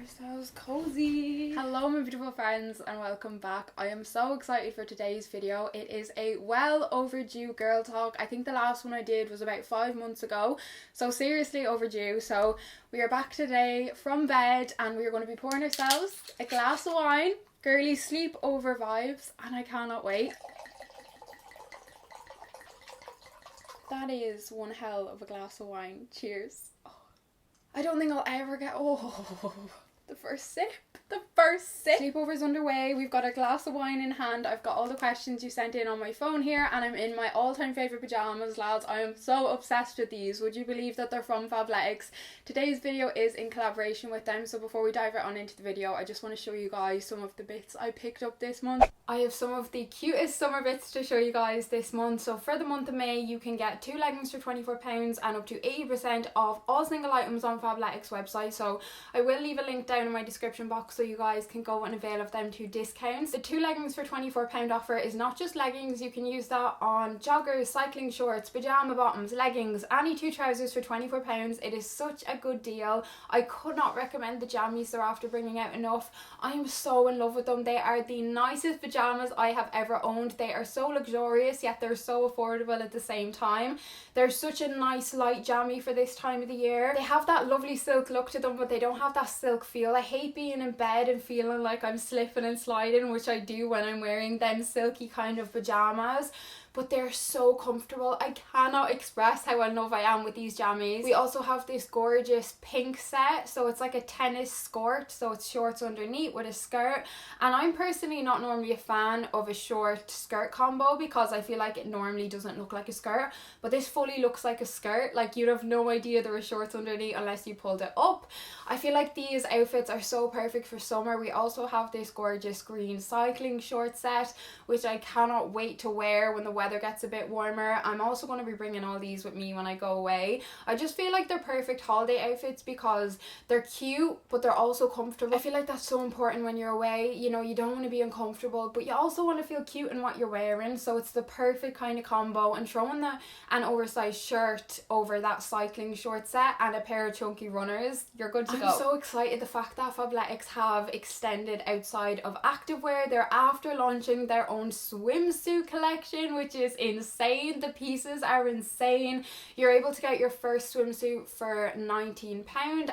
ourselves cozy. Hello my beautiful friends and welcome back. I am so excited for today's video. It is a well overdue girl talk. I think the last one I did was about 5 months ago, so seriously overdue. So we are back today from bed and we are going to be pouring ourselves a glass of wine, girly sleepover vibes, and I cannot wait. That is one hell of a glass of wine. Cheers. I don't think I'll ever get... the first sip. Sleepover's underway. We've got a glass of wine in hand. I've got all the questions you sent in on my phone here, and I'm in my all-time favourite pyjamas, lads. I am so obsessed with these. Would you believe that they're from Fabletics? Today's video is in collaboration with them, so before we dive right on into the video, I just want to show you guys some of the bits I picked up this month. I have some of the cutest summer bits to show you guys this month. So for the month of May, you can get 2 leggings for £24 and up to 80% off all single items on Fabletics website. So I will leave a link down in my description box so you guys can go and avail of them to discounts. The 2 leggings for £24 offer is not just leggings. You can use that on joggers, cycling shorts, pyjama bottoms, leggings, any 2 trousers for £24. It is such a good deal. I could not recommend the jammies they're after bringing out enough. I am so in love with them. They are the nicest pajamas I have ever owned. They are so luxurious, yet they're so affordable at the same time. They're such a nice light jammy for this time of the year. They have that lovely silk look to them, but they don't have that silk feel. I hate being in bed and feeling like I'm slipping and sliding, which I do when I'm wearing them silky kind of pajamas. But they're so comfortable. I cannot express how in love I am with these jammies. We also have this gorgeous pink set. So it's like a tennis skirt. So it's shorts underneath with a skirt. And I'm personally not normally a fan of a short skirt combo because I feel like it normally doesn't look like a skirt. But this fully looks like a skirt. Like you'd have no idea there were shorts underneath unless you pulled it up. I feel like these outfits are so perfect for summer. We also have this gorgeous green cycling short set, which I cannot wait to wear when the weather gets a bit warmer. I'm also going to be bringing all these with me when I go away. I just feel like they're perfect holiday outfits because they're cute but they're also comfortable. I feel like that's so important when you're away. You know, you don't want to be uncomfortable but you also want to feel cute in what you're wearing, so it's the perfect kind of combo. And throwing an oversized shirt over that cycling short set and a pair of chunky runners, you're good to go. I'm so excited the fact that Fabletics have extended outside of activewear. They're after launching their own swimsuit collection, which is insane. The pieces are insane. You're able to get your first swimsuit for £19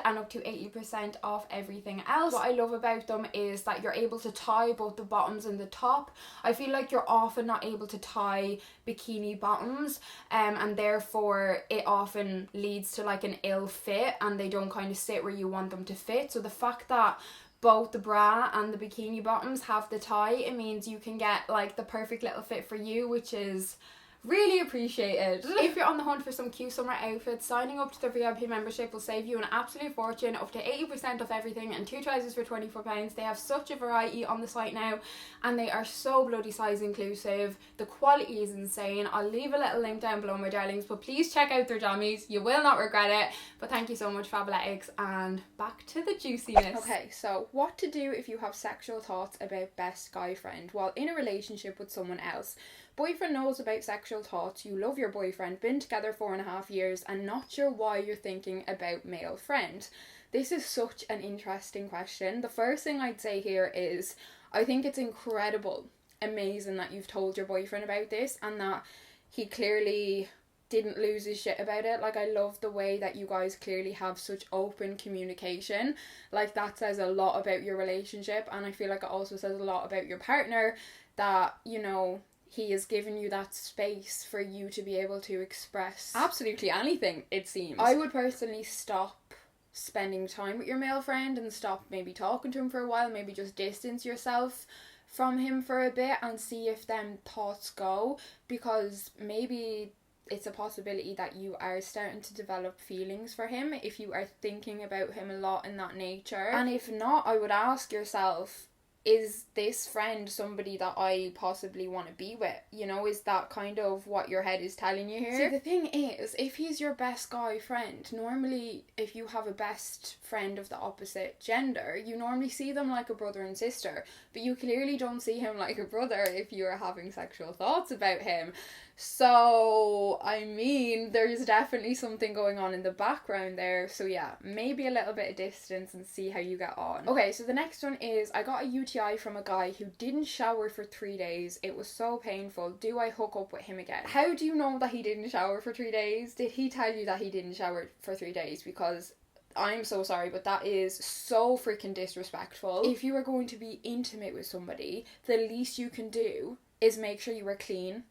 and up to 80% off everything else. What I love about them is that you're able to tie both the bottoms and the top. I feel like you're often not able to tie bikini bottoms and therefore it often leads to like an ill fit and they don't kind of sit where you want them to fit. So the fact that both the bra and the bikini bottoms have the tie, it means you can get like the perfect little fit for you, which is really appreciated. If you're on the hunt for some cute summer outfits, signing up to the VIP membership will save you an absolute fortune, up to 80% off everything and 2 trousers for £24. They have such a variety on the site now and they are so bloody size inclusive. The quality is insane. I'll leave a little link down below, my darlings, but please check out their jammies. You will not regret it. But thank you so much, Fabletics, and back to the juiciness. Okay, so what to do if you have sexual thoughts about best guy friend while in a relationship with someone else. Boyfriend knows about sexual thoughts, you love your boyfriend, been together 4.5 years and not sure why you're thinking about male friend. This is such an interesting question. The first thing I'd say here is I think it's incredible, amazing that you've told your boyfriend about this and that he clearly didn't lose his shit about it. Like, I love the way that you guys clearly have such open communication. Like, that says a lot about your relationship, and I feel like it also says a lot about your partner that, you know, he has given you that space for you to be able to express absolutely anything, it seems. I would personally stop spending time with your male friend and stop maybe talking to him for a while, maybe just distance yourself from him for a bit and see if them thoughts go, because maybe it's a possibility that you are starting to develop feelings for him if you are thinking about him a lot in that nature. And if not, I would ask yourself, is this friend somebody that I possibly want to be with? You know, is that kind of what your head is telling you here? See, the thing is, if he's your best guy friend, normally if you have a best friend of the opposite gender, you normally see them like a brother and sister, but you clearly don't see him like a brother if you are having sexual thoughts about him. So, I mean, there's definitely something going on in the background there. So yeah, maybe a little bit of distance and see how you get on. Okay, so the next one is, I got a UTI from a guy who didn't shower for 3 days. It was so painful. Do I hook up with him again? How do you know that he didn't shower for 3 days? Did he tell you that he didn't shower for 3 days? Because I'm so sorry, but that is so freaking disrespectful. If you are going to be intimate with somebody, the least you can do is make sure you are clean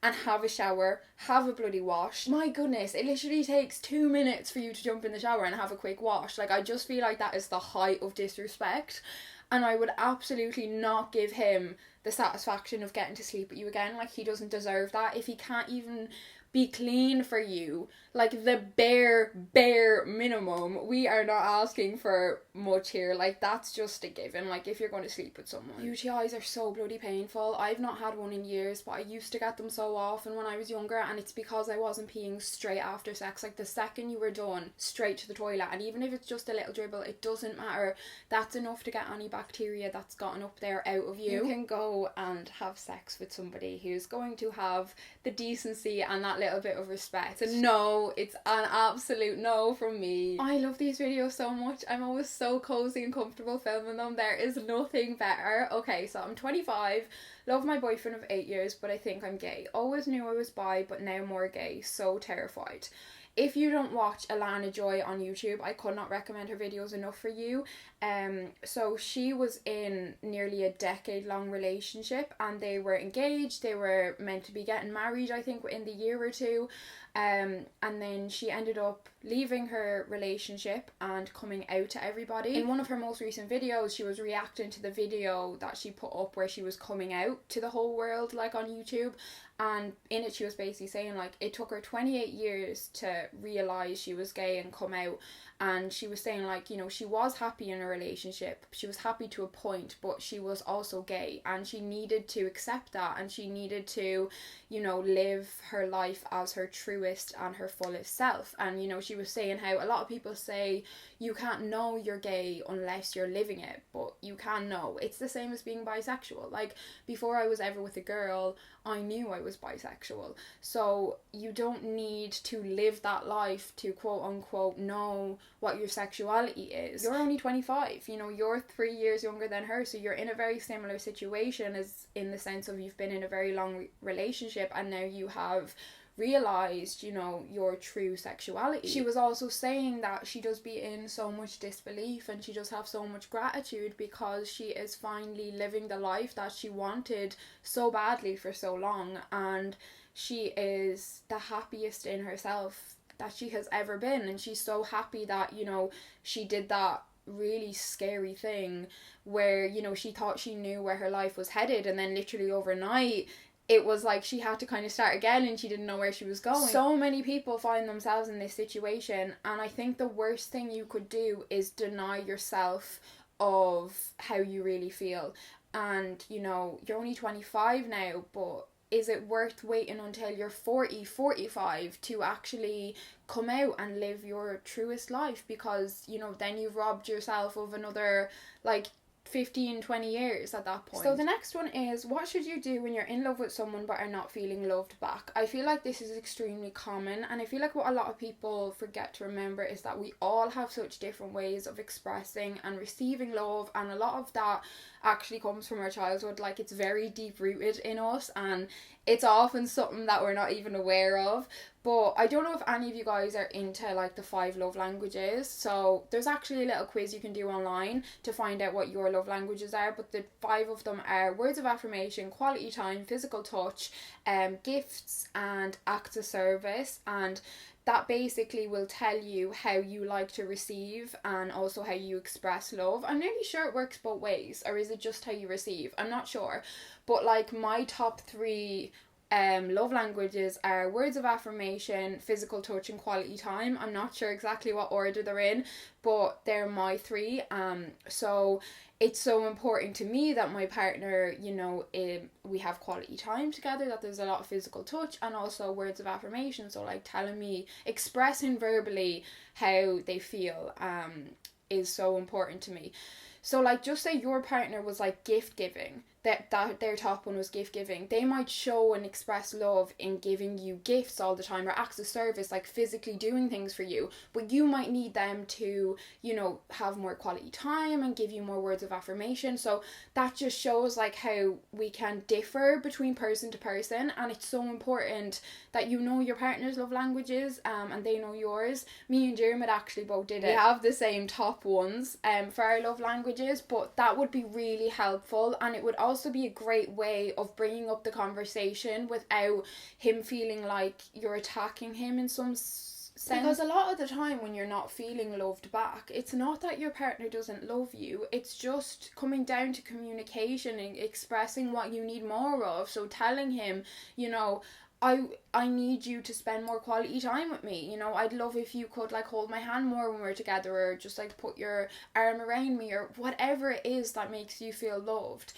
and have a shower, have a bloody wash. My goodness, it literally takes 2 minutes for you to jump in the shower and have a quick wash. Like, I just feel like that is the height of disrespect, and I would absolutely not give him the satisfaction of getting to sleep with you again. Like, he doesn't deserve that. If he can't even be clean for you, like the bare minimum, we are not asking for much here. Like, that's just a given. Like, if you're going to sleep with someone. UTIs are so bloody painful. I've not had one in years, but I used to get them so often when I was younger, and it's because I wasn't peeing straight after sex. Like, the second you were done, straight to the toilet, and even if it's just a little dribble, it doesn't matter. That's enough to get any bacteria that's gotten up there out of you. You can go and have sex with somebody who's going to have the decency and that little bit of respect. So no, it's an absolute no from me. I love these videos so much. I'm always so cozy and comfortable filming them. There is nothing better. Okay, so I'm 25, love my boyfriend of 8 years, but I think I'm gay. Always knew I was bi, but now more gay. So terrified. If you don't watch Alana Joy on YouTube, I could not recommend her videos enough for you. So she was in nearly a decade-long relationship, and they were engaged. They were meant to be getting married, I think, within the year or two. And then she ended up leaving her relationship and coming out to everybody. In one of her most recent videos, she was reacting to the video that she put up where she was coming out to the whole world, like, on YouTube. And in it, she was basically saying, like, it took her 28 years to realise she was gay and come out. And she was saying, like, you know, she was happy in a relationship. She was happy to a point, but she was also gay. And she needed to accept that. And she needed to, you know, live her life as her truest and her fullest self. And, you know, she was saying how a lot of people say you can't know you're gay unless you're living it. But you can know. It's the same as being bisexual. Like, before I was ever with a girl, I knew I was bisexual. So you don't need to live that life to quote unquote know what your sexuality is. You're only 25, you know, you're 3 years younger than her, so you're in a very similar situation, as in the sense of you've been in a very long relationship and now you have realised, you know, your true sexuality. She was also saying that she does be in so much disbelief and she does have so much gratitude because she is finally living the life that she wanted so badly for so long, and she is the happiest in herself that she has ever been, and she's so happy that, you know, she did that really scary thing where, you know, she thought she knew where her life was headed, and then literally overnight it was like she had to kind of start again and she didn't know where she was going. So many people find themselves in this situation, and I think the worst thing you could do is deny yourself of how you really feel. And, you know, you're only 25 now, but is it worth waiting until you're 40, 45 to actually come out and live your truest life? Because, you know, then you've robbed yourself of another, like, 15, 20 years at that point. So the next one is, what should you do when you're in love with someone but are not feeling loved back? I feel like this is extremely common, and I feel like what a lot of people forget to remember is that we all have such different ways of expressing and receiving love, and a lot of that actually comes from our childhood. Like, it's very deep rooted in us, and it's often something that we're not even aware of. But I don't know if any of you guys are into, like, the 5 love languages. So there's actually a little quiz you can do online to find out what your love languages are. But the 5 of them are words of affirmation, quality time, physical touch, gifts, and acts of service. And that basically will tell you how you like to receive and also how you express love. I'm nearly sure it works both ways, or is it just how you receive? I'm not sure. But, like, my top 3 love languages are words of affirmation, physical touch, and quality time. I'm not sure exactly what order they're in, but they're my three. So it's so important to me that my partner, you know, we have quality time together, that there's a lot of physical touch, and also words of affirmation. So like telling me, expressing verbally how they feel is so important to me. So like, just say your partner was like gift giving, that their top one was gift giving, they might show and express love in giving you gifts all the time, or acts of service, like physically doing things for you, but you might need them to, you know, have more quality time and give you more words of affirmation. So that just shows like how we can differ between person to person, and it's so important that you know your partner's love languages and they know yours. Me and Dermot actually both did it. We have the same top ones for our love languages, but that would be really helpful, and it would also be a great way of bringing up the conversation without him feeling like you're attacking him in some sense. Because a lot of the time when you're not feeling loved back, it's not that your partner doesn't love you, it's just coming down to communication and expressing what you need more of. So telling him, you know, I need you to spend more quality time with me. You know, I'd love if you could like hold my hand more when we're together, or just like put your arm around me, or whatever it is that makes you feel loved.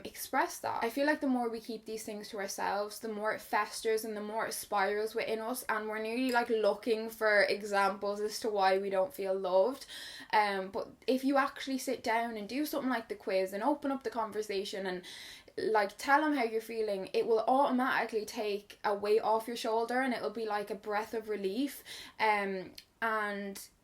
Express that. I feel like the more we keep these things to ourselves, the more it festers and the more it spirals within us, and we're nearly like looking for examples as to why we don't feel loved. But if you actually sit down and do something like the quiz and open up the conversation and like tell him how you're feeling, it will automatically take a weight off your shoulder, and it'll be like a breath of relief. And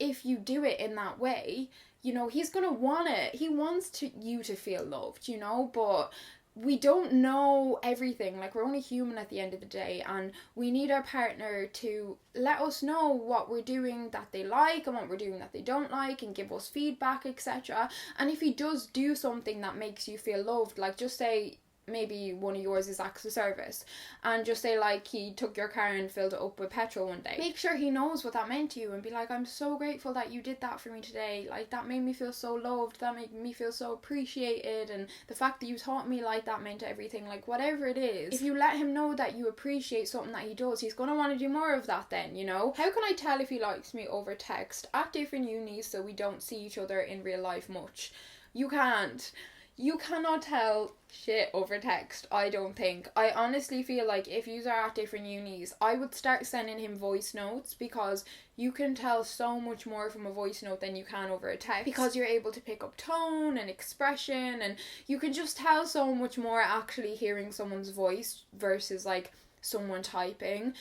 if you do it in that way, you know, he's gonna want it. He wants you to feel loved, you know, but we don't know everything. Like, we're only human at the end of the day, and we need our partner to let us know what we're doing that they like and what we're doing that they don't like, and give us feedback, etc. And if he does do something that makes you feel loved, like just say maybe one of yours is acts of service, and just say like he took your car and filled it up with petrol one day, make sure he knows what that meant to you, and be like, I'm so grateful that you did that for me today, like that made me feel so loved, that made me feel so appreciated, and the fact that you taught me like that meant everything. Like, whatever it is, if you let him know that you appreciate something that he does, he's going to want to do more of that then, you know. How can I tell if he likes me over text at different unis, so we don't see each other in real life much? You can't. You cannot tell shit over text, I don't think. I honestly feel like if you are at different unis, I would start sending him voice notes, because you can tell so much more from a voice note than you can over a text, because you're able to pick up tone and expression, and you can just tell so much more actually hearing someone's voice versus like someone typing.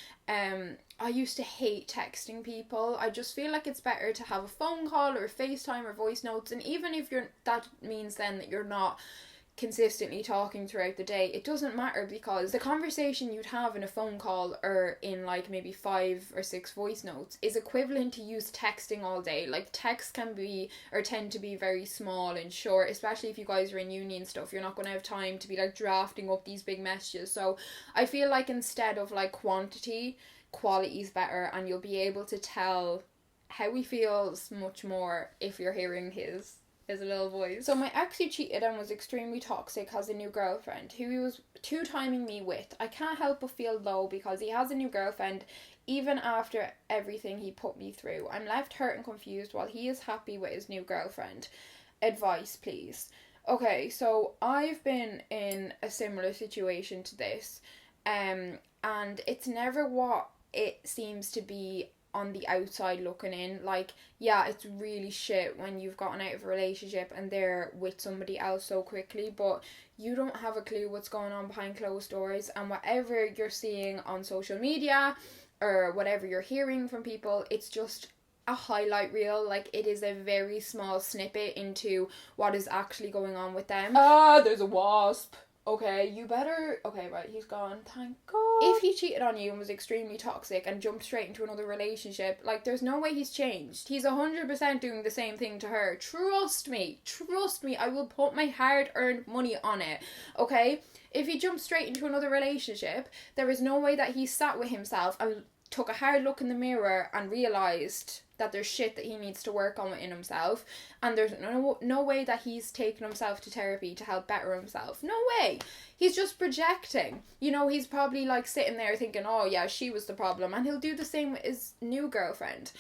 I used to hate texting people. I just feel like it's better to have a phone call or FaceTime or voice notes, and even if that means then that you're not consistently talking throughout the day, it doesn't matter, because the conversation you'd have in a phone call or in like maybe 5 or 6 voice notes is equivalent to use texting all day. Like, text can be or tend to be very small and short, especially if you guys are in uni and stuff. You're not going to have time to be like drafting up these big messages. So I feel like instead of like quantity, quality is better, and you'll be able to tell how he feels much more if you're hearing his little voice. So my ex, who cheated and was extremely toxic, has a new girlfriend who he was two-timing me with. I can't help but feel low because he has a new girlfriend even after everything he put me through. I'm left hurt and confused while he is happy with his new girlfriend. Advice, please. Okay, so I've been in a similar situation to this, and it's never what it seems to be on the outside looking in. Like, yeah, it's really shit when you've gotten out of a relationship and they're with somebody else so quickly, but you don't have a clue what's going on behind closed doors, and whatever you're seeing on social media or whatever you're hearing from people, it's just a highlight reel. Like, it is a very small snippet into what is actually going on with them. There's a wasp. Okay, you better... Okay, right, he's gone. Thank God. If he cheated on you and was extremely toxic and jumped straight into another relationship, like, there's no way he's changed. He's 100% doing the same thing to her. Trust me. Trust me. I will put my hard-earned money on it. Okay? If he jumped straight into another relationship, there is no way that he sat with himself and took a hard look in the mirror and realised that there's shit that he needs to work on within himself, and there's no way that he's taken himself to therapy to help better himself. No way. He's just projecting. You know, he's probably like sitting there thinking, oh yeah, she was the problem, and he'll do the same with his new girlfriend.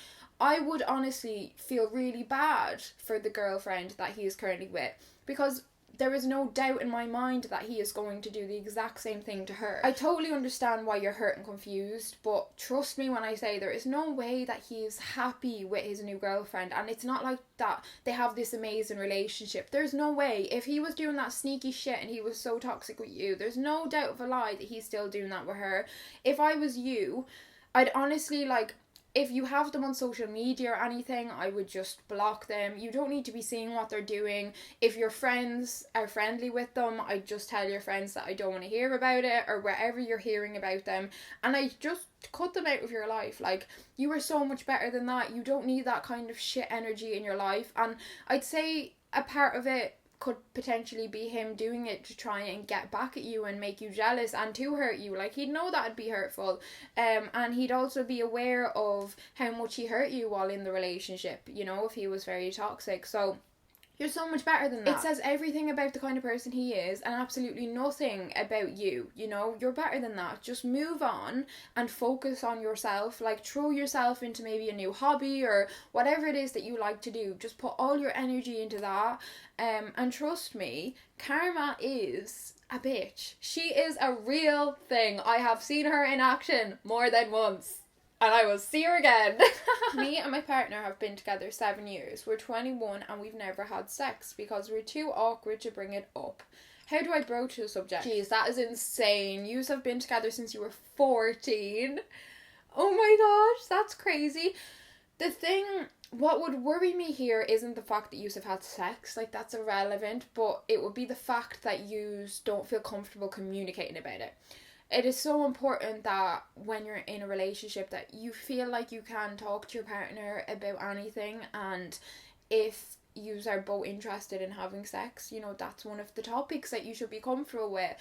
I would honestly feel really bad for the girlfriend that he is currently with, because there is no doubt in my mind that he is going to do the exact same thing to her. I totally understand why you're hurt and confused, but trust me when I say there is no way that he is happy with his new girlfriend, and it's not like that they have this amazing relationship. There's no way. If he was doing that sneaky shit and he was so toxic with you, there's no doubt of a lie that he's still doing that with her. If I was you, I'd honestly, like, if you have them on social media or anything, I would just block them. You don't need to be seeing what they're doing. If your friends are friendly with them, I just tell your friends that I don't want to hear about it, or wherever you're hearing about them, and I just cut them out of your life. Like, you are so much better than that. You don't need that kind of shit energy in your life. And I'd say a part of it could potentially be him doing it to try and get back at you and make you jealous and to hurt you. Like, he'd know that'd be hurtful, and he'd also be aware of how much he hurt you while in the relationship, you know, if he was very toxic. So you're so much better than that. It says everything about the kind of person he is and absolutely nothing about you, you know. You're better than that. Just move on and focus on yourself. Like, throw yourself into maybe a new hobby or whatever it is that you like to do. Just put all your energy into that. And trust me, karma is a bitch. She is a real thing. I have seen her in action more than once. And I will see her again. Me and my partner have been together 7 years. We're 21 and we've never had sex because we're too awkward to bring it up. How do I broach the subject? Jeez, that is insane. You have been together since you were 14. Oh my gosh, that's crazy. What would worry me here isn't the fact that you have had sex. Like, that's irrelevant. But it would be the fact that you don't feel comfortable communicating about it. It is so important that when you're in a relationship that you feel like you can talk to your partner about anything, and if you are both interested in having sex, you know, that's one of the topics that you should be comfortable with,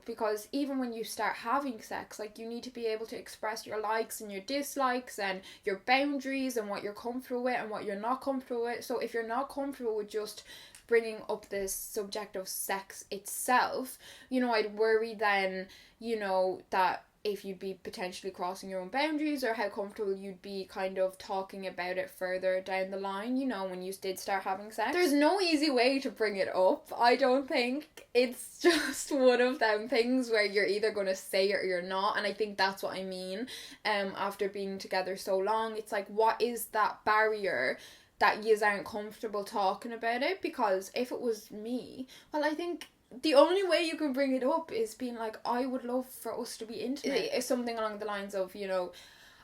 because even when you start having sex, like, you need to be able to express your likes and your dislikes and your boundaries and what you're comfortable with and what you're not comfortable with. So if you're not comfortable with just bringing up this subject of sex itself, you know, I'd worry then, you know, that if you'd be potentially crossing your own boundaries, or how comfortable you'd be kind of talking about it further down the line, you know, when you did start having sex. There's no easy way to bring it up, I don't think. It's just one of them things where you're either going to say it or you're not, and I think that's what I mean. After being together so long, it's like, what is that barrier that yous aren't comfortable talking about it? Because if it was me, well, I think the only way you can bring it up is being like, I would love for us to be intimate. It's something along the lines of, you know,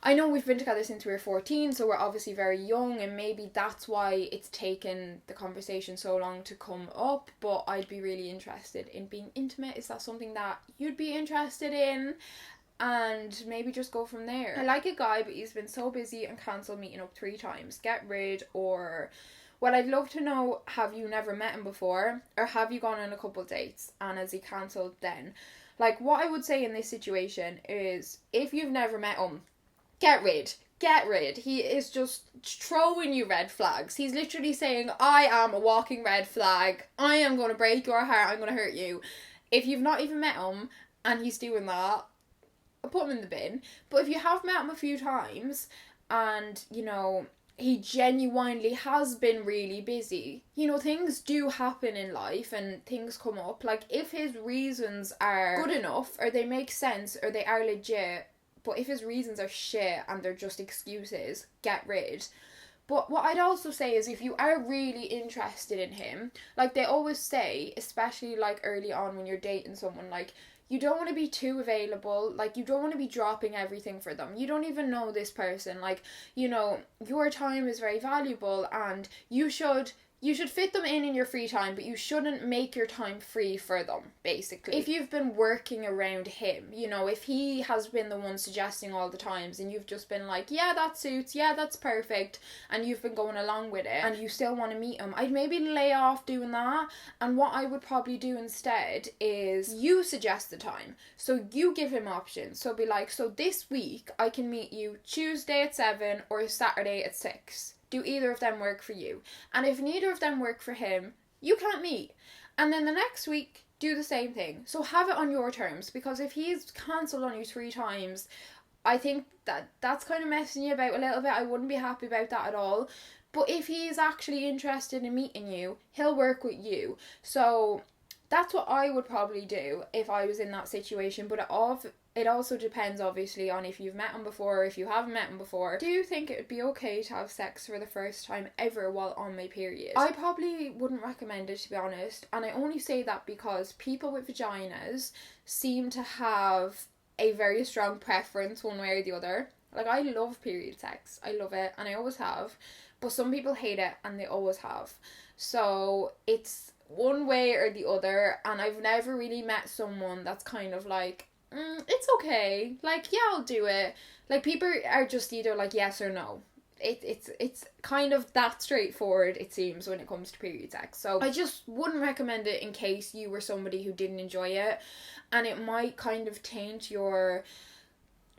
I know we've been together since we were 14, so we're obviously very young, and maybe that's why it's taken the conversation so long to come up, but I'd be really interested in being intimate. Is that something that you'd be interested in? And maybe just go from there. I like a guy, but he's been so busy and cancelled meeting up 3 times. Get rid. Or, well, I'd love to know, have you never met him before? Or have you gone on a couple dates and has he cancelled then? Like, what I would say in this situation is, if you've never met him, get rid. Get rid. He is just throwing you red flags. He's literally saying, I am a walking red flag. I am going to break your heart. I'm going to hurt you. If you've not even met him and he's doing that, put him in the bin. But if you have met him a few times and, you know, he genuinely has been really busy, you know, things do happen in life and things come up. Like, if his reasons are good enough, or they make sense, or they are legit, but if his reasons are shit and they're just excuses, get rid. But what I'd also say is, if you are really interested in him, like they always say, especially like early on when you're dating someone, like, you don't want to be too available. Like, you don't want to be dropping everything for them. You don't even know this person. Like, you know, your time is very valuable and you should you should fit them in your free time, but you shouldn't make your time free for them, basically. If you've been working around him, you know, if he has been the one suggesting all the times and you've just been like, yeah, that suits, yeah, that's perfect, and you've been going along with it and you still want to meet him, I'd maybe lay off doing that. And what I would probably do instead is you suggest the time. So you give him options. So be like, so this week I can meet you Tuesday at 7 or Saturday at 6. Do either of them work for you? And if neither of them work for him, you can't meet. And then the next week, do the same thing. So have it on your terms, because if he's cancelled on you 3 times, I think that's kind of messing you about a little bit. I wouldn't be happy about that at all. But if he's actually interested in meeting you, he'll work with you. So that's what I would probably do if I was in that situation. But it also depends, obviously, on if you've met him before or if you haven't met him before. Do you think it would be okay to have sex for the first time ever while on my period? I probably wouldn't recommend it, to be honest. And I only say that because people with vaginas seem to have a very strong preference one way or the other. Like, I love period sex. I love it, and I always have. But some people hate it, and they always have. So it's one way or the other, and I've never really met someone that's kind of like, it's okay, like, yeah, I'll do it. Like, people are just either like yes or no. It's kind of that straightforward, it seems, when it comes to period sex. So I just wouldn't recommend it in case you were somebody who didn't enjoy it, and it might kind of taint your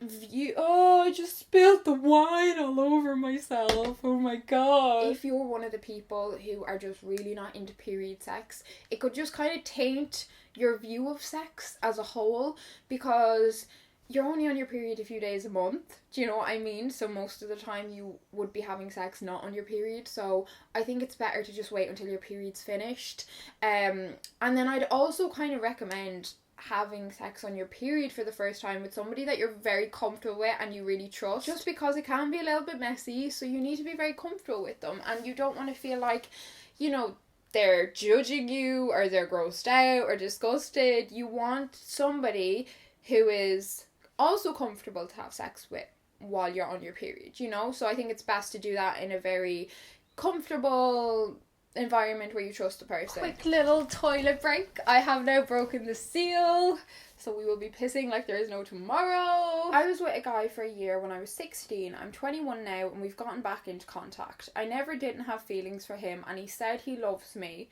view. Oh, I just spilled the wine all over myself. Oh my god. If you're one of the people who are just really not into period sex, it could just kind of taint your view of sex as a whole, because you're only on your period a few days a month. Do you know what I mean? So most of the time you would be having sex not on your period. So I think it's better to just wait until your period's finished. And then I'd also kind of recommend having sex on your period for the first time with somebody that you're very comfortable with and you really trust, just because it can be a little bit messy. So you need to be very comfortable with them, and you don't want to feel like, you know, they're judging you or they're grossed out or disgusted. You want somebody who is also comfortable to have sex with while you're on your period, you know? So I think it's best to do that in a very comfortable environment where you trust the person. Quick little toilet break. I have now broken the seal, so we will be pissing like there is no tomorrow. I was with a guy for a year when I was 16. I'm 21 now, and we've gotten back into contact. I never didn't have feelings for him, and he said he loves me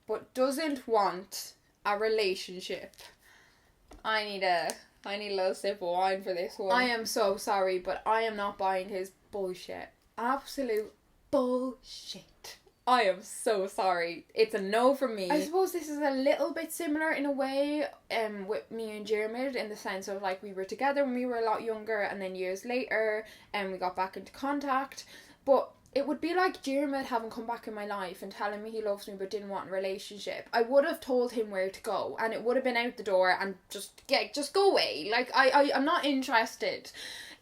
but doesn't want a relationship. I need a little sip of wine for this one. I am so sorry, but I am not buying his bullshit. Absolute bullshit. I am so sorry. It's a no from me. I suppose this is a little bit similar in a way with me and Jeremy, in the sense of, like, we were together when we were a lot younger, and then years later we got back into contact. But it would be like Jeremy having come back in my life and telling me he loves me but didn't want a relationship. I would have told him where to go, and it would have been out the door and just go away. Like, I'm not interested.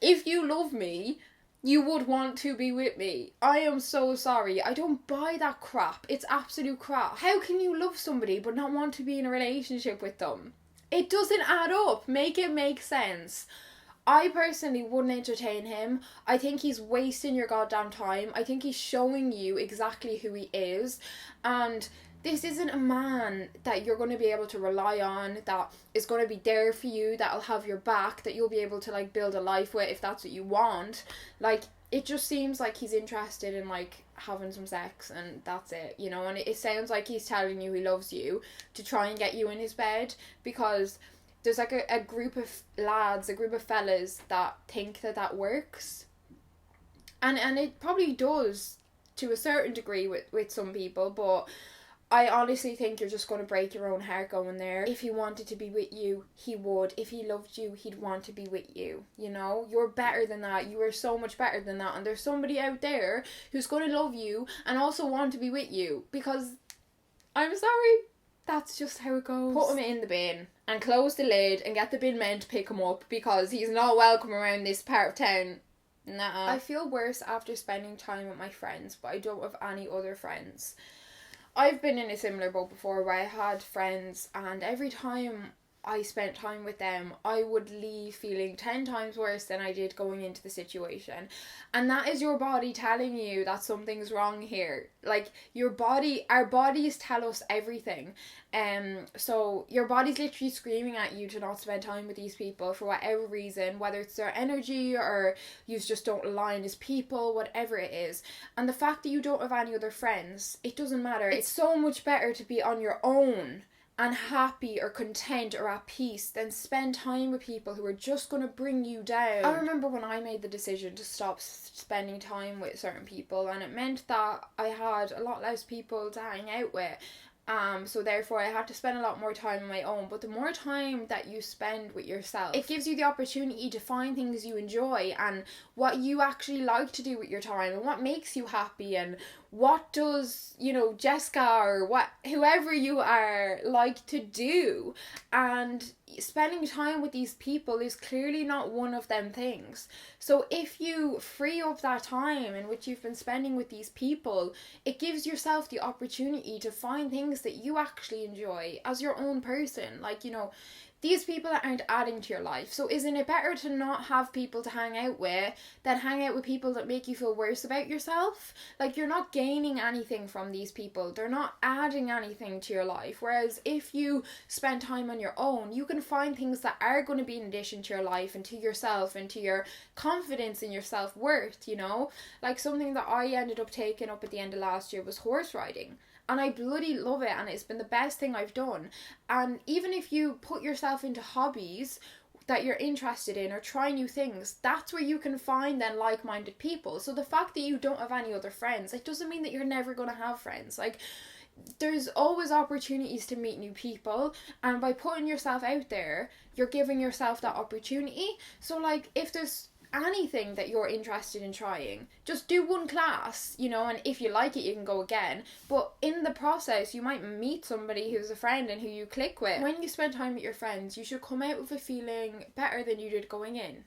If you love me, you would want to be with me. I am so sorry. I don't buy that crap. It's absolute crap. How can you love somebody but not want to be in a relationship with them? It doesn't add up. Make it make sense. I personally wouldn't entertain him. I think he's wasting your goddamn time. I think he's showing you exactly who he is. And this isn't a man that you're going to be able to rely on, that is going to be there for you, that'll have your back, that you'll be able to, like, build a life with if that's what you want. Like, it just seems like he's interested in, like, having some sex, and that's it, you know? And it sounds like he's telling you he loves you to try and get you in his bed, because there's, like, a group of lads, a group of fellas that think that works. And it probably does to a certain degree with some people, but I honestly think you're just going to break your own heart going there. If he wanted to be with you, he would. If he loved you, he'd want to be with you, you know? You're better than that. You are so much better than that. And there's somebody out there who's going to love you and also want to be with you, because, I'm sorry, that's just how it goes. Put him in the bin and close the lid and get the bin men to pick him up, because he's not welcome around this part of town. Nah. I feel worse after spending time with my friends, but I don't have any other friends. I've been in a similar boat before where I had friends, and every time I spent time with them, I would leave feeling 10 times worse than I did going into the situation. And that is your body telling you that something's wrong here. Like, our bodies tell us everything. So your body's literally screaming at you to not spend time with these people for whatever reason, whether it's their energy or you just don't align as people, whatever it is. And the fact that you don't have any other friends, it doesn't matter. It's so much better to be on your own and happy or content or at peace than spend time with people who are just going to bring you down. I remember when I made the decision to stop spending time with certain people, and it meant that I had a lot less people to hang out with. So therefore I had to spend a lot more time on my own. But the more time that you spend with yourself, it gives you the opportunity to find things you enjoy and what you actually like to do with your time and what makes you happy and what does, Jessica or whoever you are like to do. And spending time with these people is clearly not one of them things. So if you free up that time in which you've been spending with these people, it gives yourself the opportunity to find things that you actually enjoy as your own person. Like, these people aren't adding to your life. So isn't it better to not have people to hang out with than hang out with people that make you feel worse about yourself? Like, you're not gaining anything from these people. They're not adding anything to your life. Whereas if you spend time on your own, you can find things that are going to be an addition to your life and to yourself and to your confidence in your self-worth, Like, something that I ended up taking up at the end of last year was horse riding. And I bloody love it, and it's been the best thing I've done. And even if you put yourself into hobbies that you're interested in or try new things, that's where you can find then like-minded people. So the fact that you don't have any other friends, it doesn't mean that you're never going to have friends. Like, there's always opportunities to meet new people, and by putting yourself out there, you're giving yourself that opportunity. So, like, if there's anything that you're interested in trying, just do one class, and if you like it, you can go again. But in the process, you might meet somebody who's a friend and who you click with. When you spend time with your friends, you should come out with a feeling better than you did going in,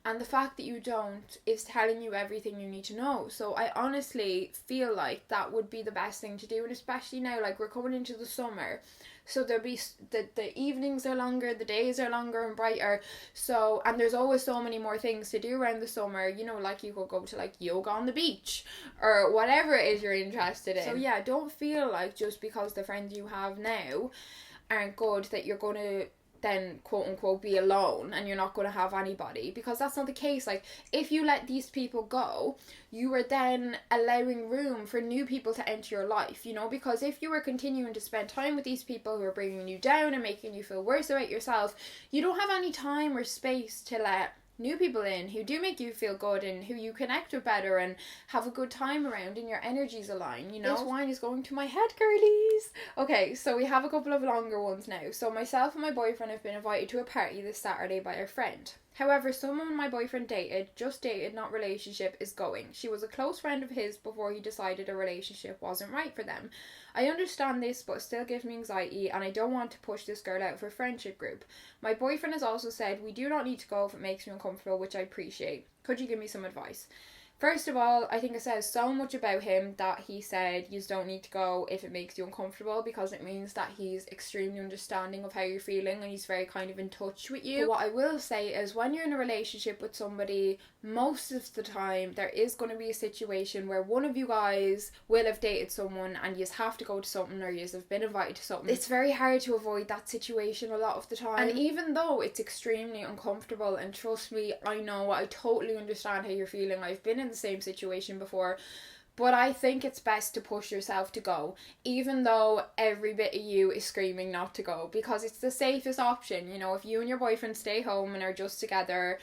and the fact that you don't is telling you everything you need to know. So I honestly feel like that would be the best thing to do, and especially now, like, we're coming into the summer. So there'll be the evenings are longer, the days are longer and brighter. So, and there's always so many more things to do around the summer. Like, you could go to like yoga on the beach or whatever it is you're interested in. So yeah, don't feel like just because the friends you have now aren't good that you're going to then quote unquote be alone and you're not going to have anybody, because that's not the case. Like, if you let these people go, you are then allowing room for new people to enter your life, because if you were continuing to spend time with these people who are bringing you down and making you feel worse about yourself, you don't have any time or space to let new people in who do make you feel good and who you connect with better and have a good time around and your energies align, This wine is going to my head, girlies. Okay, so we have a couple of longer ones now. So myself and my boyfriend have been invited to a party this Saturday by a friend. However, someone my boyfriend dated, not relationship, is going. She was a close friend of his before he decided a relationship wasn't right for them. I understand this, but it still gives me anxiety, and I don't want to push this girl out for a friendship group. My boyfriend has also said we do not need to go if it makes me uncomfortable, which I appreciate. Could you give me some advice? First of all, I think it says so much about him that he said you don't need to go if it makes you uncomfortable, because it means that he's extremely understanding of how you're feeling and he's very kind of in touch with you. But what I will say is, when you're in a relationship with somebody, most of the time there is going to be a situation where one of you guys will have dated someone and you have to go to something, or you have been invited to something. It's very hard to avoid that situation a lot of the time, and even though it's extremely uncomfortable, and trust me, I know, I totally understand how you're feeling. I've been in the same situation before, but I think it's best to push yourself to go, even though every bit of you is screaming not to go, because it's the safest option. If you and your boyfriend stay home and are just together,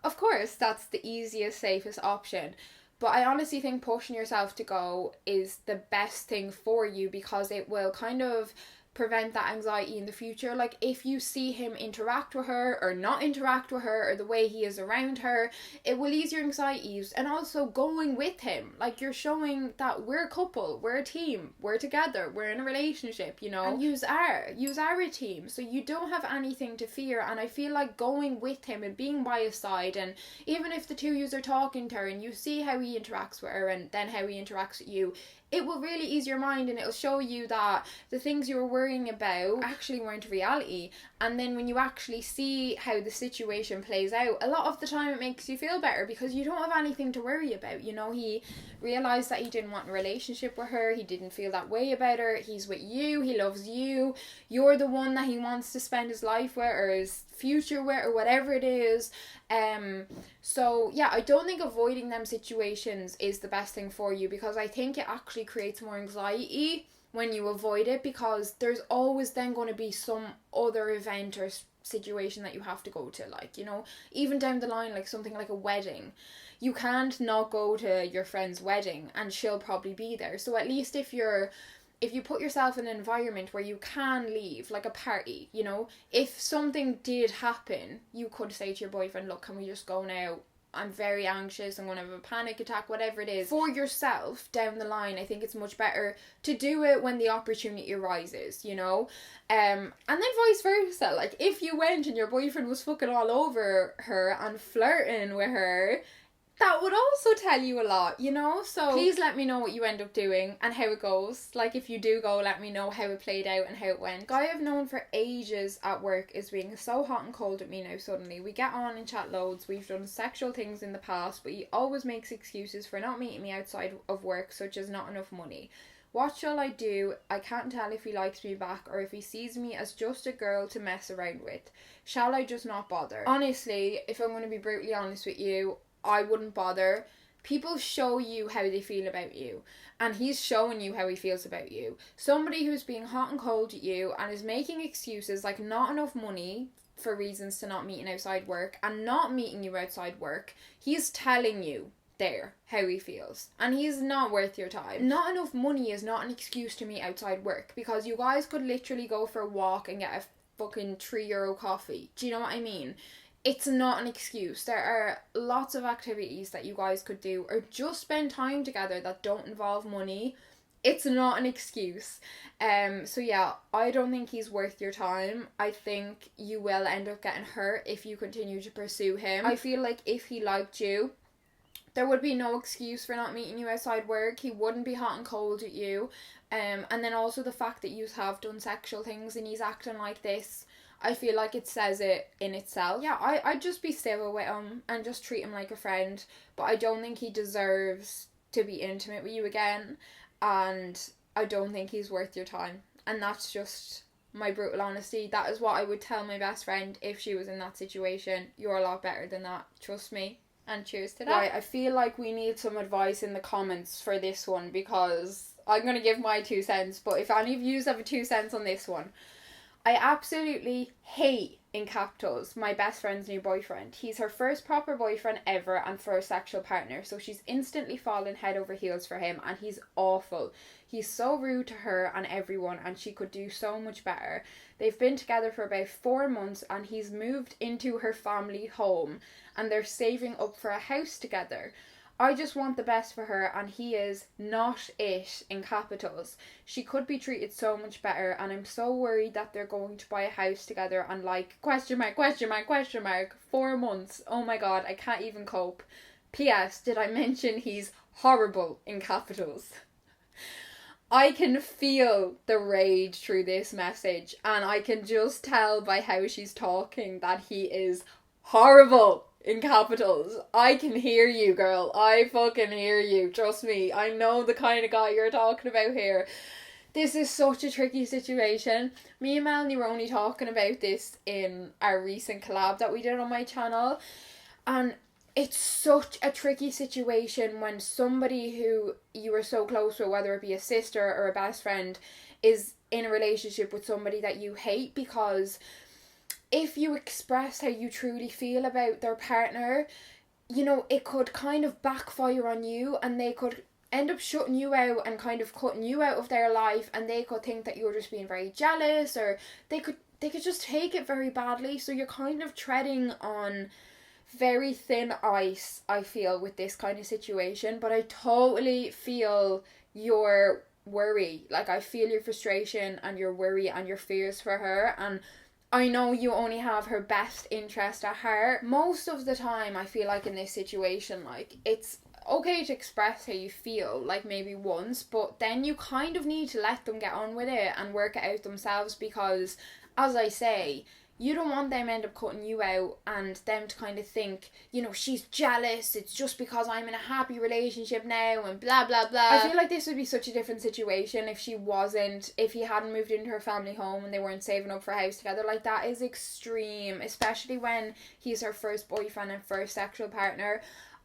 of course that's the easiest, safest option. But I honestly think pushing yourself to go is the best thing for you, because it will kind of prevent that anxiety in the future. Like, if you see him interact with her or not interact with her, or the way he is around her, it will ease your anxieties. And also going with him, like, you're showing that we're a couple, we're a team, we're together, we're in a relationship, and yous are a team, so you don't have anything to fear. And I feel like going with him and being by his side, and even if the two of yous are talking to her and you see how he interacts with her and then how he interacts with you, it will really ease your mind, and it'll show you that the things you were worrying about actually weren't reality. And then when you actually see how the situation plays out, a lot of the time it makes you feel better because you don't have anything to worry about. You know, he realised that he didn't want a relationship with her, he didn't feel that way about her, he's with you, he loves you, you're the one that he wants to spend his life with or his future with or whatever it is. So yeah, I don't think avoiding them situations is the best thing for you, because I think it actually creates more anxiety when you avoid it, because there's always then going to be some other event or situation that you have to go to, like, you know, even down the line, like something like a wedding. You can't not go to your friend's wedding and she'll probably be there. So at least if you put yourself in an environment where you can leave, like a party, you know, if something did happen, you could say to your boyfriend, look, can we just go now? I'm very anxious, I'm going to have a panic attack, whatever it is. For yourself down the line, I think it's much better to do it when the opportunity arises, you know? And then vice versa. Like, if you went and your boyfriend was fucking all over her and flirting with her, that would also tell you a lot, you know? So please let me know what you end up doing and how it goes. Like, if you do go, let me know how it played out and how it went. Guy I've known for ages at work is being so hot and cold at me now suddenly. We get on and chat loads. We've done sexual things in the past, but he always makes excuses for not meeting me outside of work, such as not enough money. What shall I do? I can't tell if he likes me back or if he sees me as just a girl to mess around with. Shall I just not bother? Honestly, if I'm going to be brutally honest with you, I wouldn't bother. People show you how they feel about you, and he's showing you how he feels about you. Somebody who's being hot and cold at you and is making excuses like not enough money for reasons to not meeting outside work and not meeting you outside work, he's telling you there how he feels, and he's not worth your time. Not enough money is not an excuse to meet outside work, because you guys could literally go for a walk and get a fucking €3 coffee. Do you know what I mean? It's not an excuse. There are lots of activities that you guys could do, or just spend time together that don't involve money. It's not an excuse. So yeah, I don't think he's worth your time. I think you will end up getting hurt if you continue to pursue him. I feel like if he liked you, there would be no excuse for not meeting you outside work. He wouldn't be hot and cold at you. And then also the fact that you have done sexual things and he's acting like this, I feel like it says it in itself. Yeah, I'd just be civil with him and just treat him like a friend. But I don't think he deserves to be intimate with you again. And I don't think he's worth your time. And that's just my brutal honesty. That is what I would tell my best friend if she was in that situation. You're a lot better than that. Trust me. And cheers to that. Right, I feel like we need some advice in the comments for this one, because I'm going to give my 2 cents. But if any of you have a 2 cents on this one. I absolutely hate, in capitals, my best friend's new boyfriend. He's her first proper boyfriend ever and first sexual partner, so she's instantly fallen head over heels for him, and he's awful. He's so rude to her and everyone, and she could do so much better. They've been together for about 4 months, and he's moved into her family home, and they're saving up for a house together. I just want the best for her, and he is not it, in capitals. She could be treated so much better, and I'm so worried that they're going to buy a house together and like, question mark, 4 months. Oh my god, I can't even cope. P.S. Did I mention he's horrible, in capitals? I can feel the rage through this message, and I can just tell by how she's talking that he is horrible. In capitals. I can hear you, girl. I fucking hear you. Trust me. I know the kind of guy you're talking about here. This is such a tricky situation. Me and Melanie were only talking about this in our recent collab that we did on my channel. And it's such a tricky situation when somebody who you are so close with, whether it be a sister or a best friend, is in a relationship with somebody that you hate, because if you express how you truly feel about their partner, you know, it could kind of backfire on you, and they could end up shutting you out and kind of cutting you out of their life, and they could think that you're just being very jealous, or they could just take it very badly. So you're kind of treading on very thin ice, I feel, with this kind of situation. But I totally feel your worry. Like, I feel your frustration and your worry and your fears for her, and I know you only have her best interest at heart. Most of the time, I feel like in this situation, like, it's okay to express how you feel, like maybe once, but then you kind of need to let them get on with it and work it out themselves, because, as I say, you don't want them end up cutting you out and them to kind of think, you know, she's jealous, it's just because I'm in a happy relationship now and blah blah blah. I feel like this would be such a different situation if if he hadn't moved into her family home and they weren't saving up for a house together. Like, that is extreme, especially when he's her first boyfriend and first sexual partner.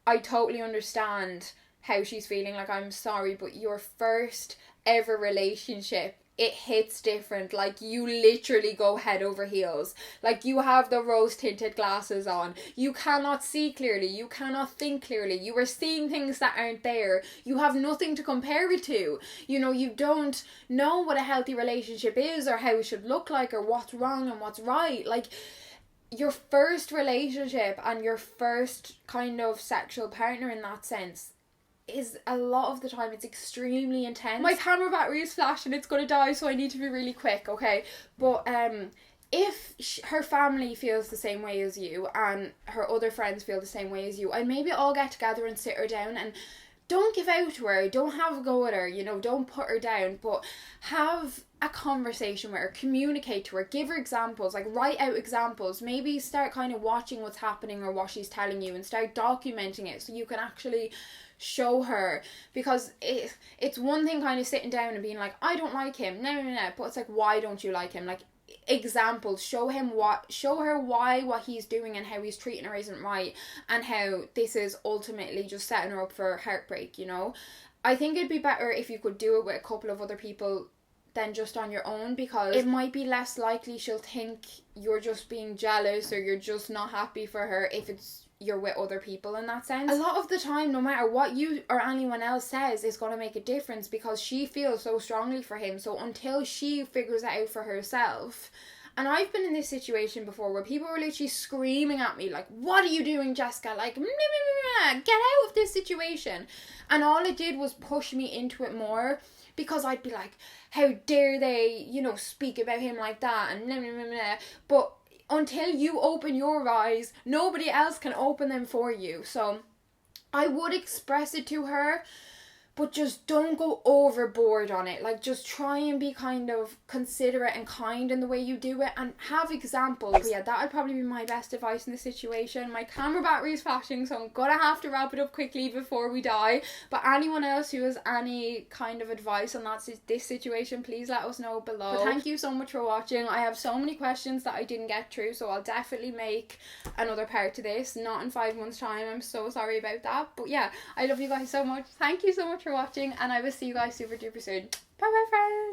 I totally understand how she's feeling. Like, I'm sorry, but your first ever relationship, it hits different. Like, you literally go head over heels. Like, you have the rose tinted glasses on. You cannot see clearly. You cannot think clearly. You are seeing things that aren't there. You have nothing to compare it to. You know, you don't know what a healthy relationship is or how it should look like or what's wrong and what's right. Like, your first relationship and your first kind of sexual partner in that sense is, a lot of the time, it's extremely intense. My camera battery is flashing, it's gonna die, so I need to be really quick, okay? But if her family feels the same way as you and her other friends feel the same way as you, I'd maybe all get together and sit her down and don't give out to her, don't have a go at her, you know, don't put her down, but have a conversation with her, communicate to her, give her examples, like write out examples, maybe start kind of watching what's happening or what she's telling you and start documenting it so you can actually show her. Because it's one thing kind of sitting down and being like, I don't like him, no, but it's like, why don't you like him? Like, examples, show her why what he's doing and how he's treating her isn't right, and how this is ultimately just setting her up for heartbreak, you know. I think it'd be better if you could do it with a couple of other people than just on your own, because it might be less likely she'll think you're just being jealous or you're just not happy for her if you're with other people in that sense. A lot of the time, no matter what you or anyone else says, is going to make a difference, because she feels so strongly for him. So until she figures it out for herself, and I've been in this situation before where people were literally screaming at me like, what are you doing, Jessica? Like, get out of this situation. And all it did was push me into it more, because I'd be like, how dare they, you know, speak about him like that, and but until you open your eyes, nobody else can open them for you. So I would express it to her, but just don't go overboard on it. Like, just try and be kind of considerate and kind in the way you do it, and have examples. But yeah, that would probably be my best advice in this situation. My camera battery is flashing, so I'm gonna have to wrap it up quickly before we die. But anyone else who has any kind of advice on this situation, please let us know below. But thank you so much for watching. I have so many questions that I didn't get through, so I'll definitely make another part to this, not in 5 months time. I'm so sorry about that, but yeah, I love you guys so much. Thank you so much for watching, and I will see you guys super duper soon. Bye bye, friends.